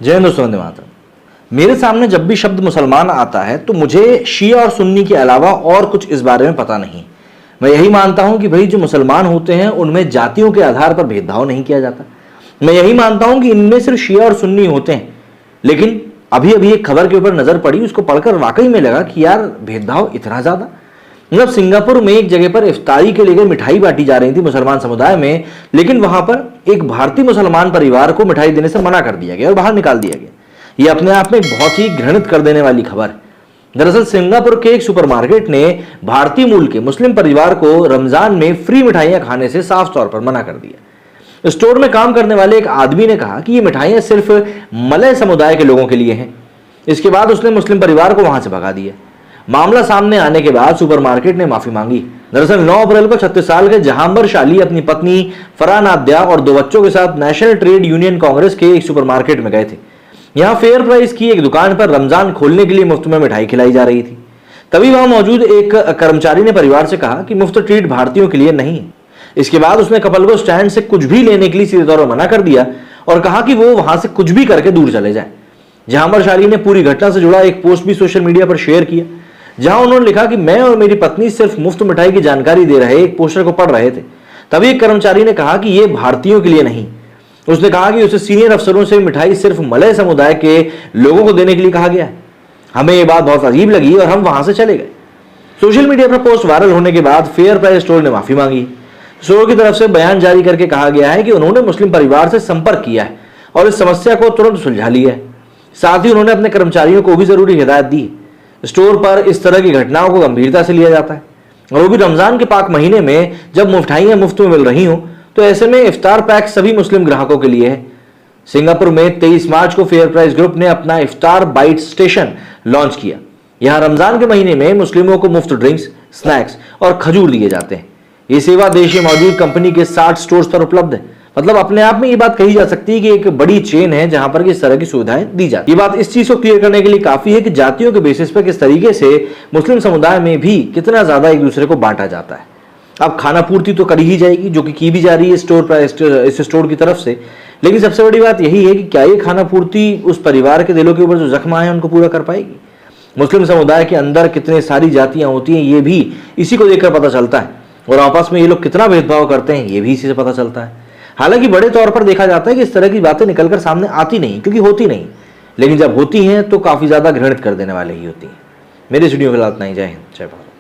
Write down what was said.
जय हिंद दोस्तों, वंदे मातरम। मेरे सामने जब भी शब्द मुसलमान आता है तो मुझे शिया और सुन्नी के अलावा और कुछ इस बारे में पता नहीं। मैं यही मानता हूं कि भाई जो मुसलमान होते हैं उनमें जातियों के आधार पर भेदभाव नहीं किया जाता। मैं यही मानता हूं कि इनमें सिर्फ शिया और सुन्नी होते हैं। लेकिन अभी अभी एक खबर के ऊपर नजर पड़ी, उसको पढ़कर वाकई में लगा कि यार भेदभाव इतना ज्यादा। मतलब सिंगापुर में एक जगह पर इफ्तारी के लिए मिठाई बांटी जा रही थी मुसलमान समुदाय में, लेकिन वहां पर एक भारतीय मुसलमान परिवार को मिठाई देने से मना कर दिया गया और बाहर निकाल दिया गया। यह अपने आप में एक बहुत ही घृणित कर देने वाली खबर है। दरअसल सिंगापुर के एक सुपरमार्केट ने भारतीय मूल के मुस्लिम परिवार को रमजान में फ्री मिठाइयां खाने से साफ तौर पर मना कर दिया। स्टोर में काम करने वाले एक आदमी ने कहा कि ये मिठाइयां सिर्फ मलय समुदाय के लोगों के लिए हैं। इसके बाद उसने मुस्लिम परिवार को वहां से भगा दिया। मामला सामने आने के बाद सुपरमार्केट ने माफी मांगी। दरअसल 9 अप्रैल को 36 साल के जहांबर शाली अपनी पत्नी फरहान आद्या और 2 बच्चों के साथ नेशनल ट्रेड यूनियन कांग्रेस के एक सुपरमार्केट में गए थे। यहां फेयर प्राइस की एक दुकान पर रमजान खोलने के लिए मुफ्त में मिठाई खिलाई जा रही थी। तभी वहां मौजूद एक कर्मचारी ने परिवार से कहा कि मुफ्त ट्रीट भारतीयों के लिए नहीं है। इसके बाद उसने कपल को स्टैंड से कुछ भी लेने के लिए सीधे तौर पर मना कर दिया और कहा कि वो वहां से कुछ भी करके दूर चले जाए। जहांबर शाली ने पूरी घटना से जुड़ा एक पोस्ट भी सोशल मीडिया पर शेयर किया, जहां उन्होंने लिखा कि मैं और मेरी पत्नी सिर्फ मुफ्त मिठाई की जानकारी दे रहे एक पोस्टर को पढ़ रहे थे। तभी एक कर्मचारी ने कहा कि यह भारतीयों के लिए नहीं। उसने कहा कि उसे सीनियर अफसरों से मिठाई सिर्फ मलय समुदाय के लोगों को देने के लिए कहा गया है। हमें यह बात बहुत अजीब लगी और हम वहां से चले गए। सोशल मीडिया पर पोस्ट वायरल होने के बाद फेयर प्राइस स्टोर ने माफी मांगी। स्टोर की तरफ से बयान जारी करके कहा गया है कि उन्होंने मुस्लिम परिवार से संपर्क किया है और इस समस्या को तुरंत सुलझा लिया है। साथ ही उन्होंने अपने कर्मचारियों को भी जरूरी हिदायत दी। स्टोर पर इस तरह की घटनाओं को गंभीरता से लिया जाता है, और वो भी रमजान के पाक महीने में जब मिठाइयां मुफ्त में मिल रही हों। तो ऐसे में इफ्तार पैक सभी मुस्लिम ग्राहकों के लिए है। सिंगापुर में 23 मार्च को फेयर प्राइस ग्रुप ने अपना इफ्तार बाइट स्टेशन लॉन्च किया। यहां रमजान के महीने में मुस्लिमों को मुफ्त ड्रिंक्स, स्नैक्स और खजूर दिए जाते हैं। ये सेवा देश में मौजूद कंपनी के 60 स्टोर्स पर उपलब्ध है। मतलब अपने आप में ये बात कही जा सकती है कि एक बड़ी चेन है जहां पर इस तरह की सुविधाएं दी जाती है। ये बात इस चीज को क्लियर करने के लिए काफी है कि जातियों के बेसिस पर किस तरीके से मुस्लिम समुदाय में भी कितना ज्यादा एक दूसरे को बांटा जाता है। अब खाना पूर्ति तो करी ही जाएगी, जो कि की भी जा रही है इस स्टोर की तरफ से। लेकिन सबसे बड़ी बात यही है कि क्या ये खाना पूर्ति उस परिवार के दिलों के ऊपर जो जख्म आए हैं उनको पूरा कर पाएगी। मुस्लिम समुदाय के अंदर कितने सारी जातियां होती हैं ये भी इसी को देखकर पता चलता है, और आपस में ये लोग कितना भेदभाव करते हैं ये भी इसी से पता चलता है। हालांकि बड़े तौर पर देखा जाता है कि इस तरह की बातें निकलकर सामने आती नहीं, क्योंकि होती नहीं, लेकिन जब होती हैं तो काफी ज्यादा घृणित कर देने वाले ही होती हैं। मेरे वीडियो के लिए इतना ही। जय हिंद, जय भारत।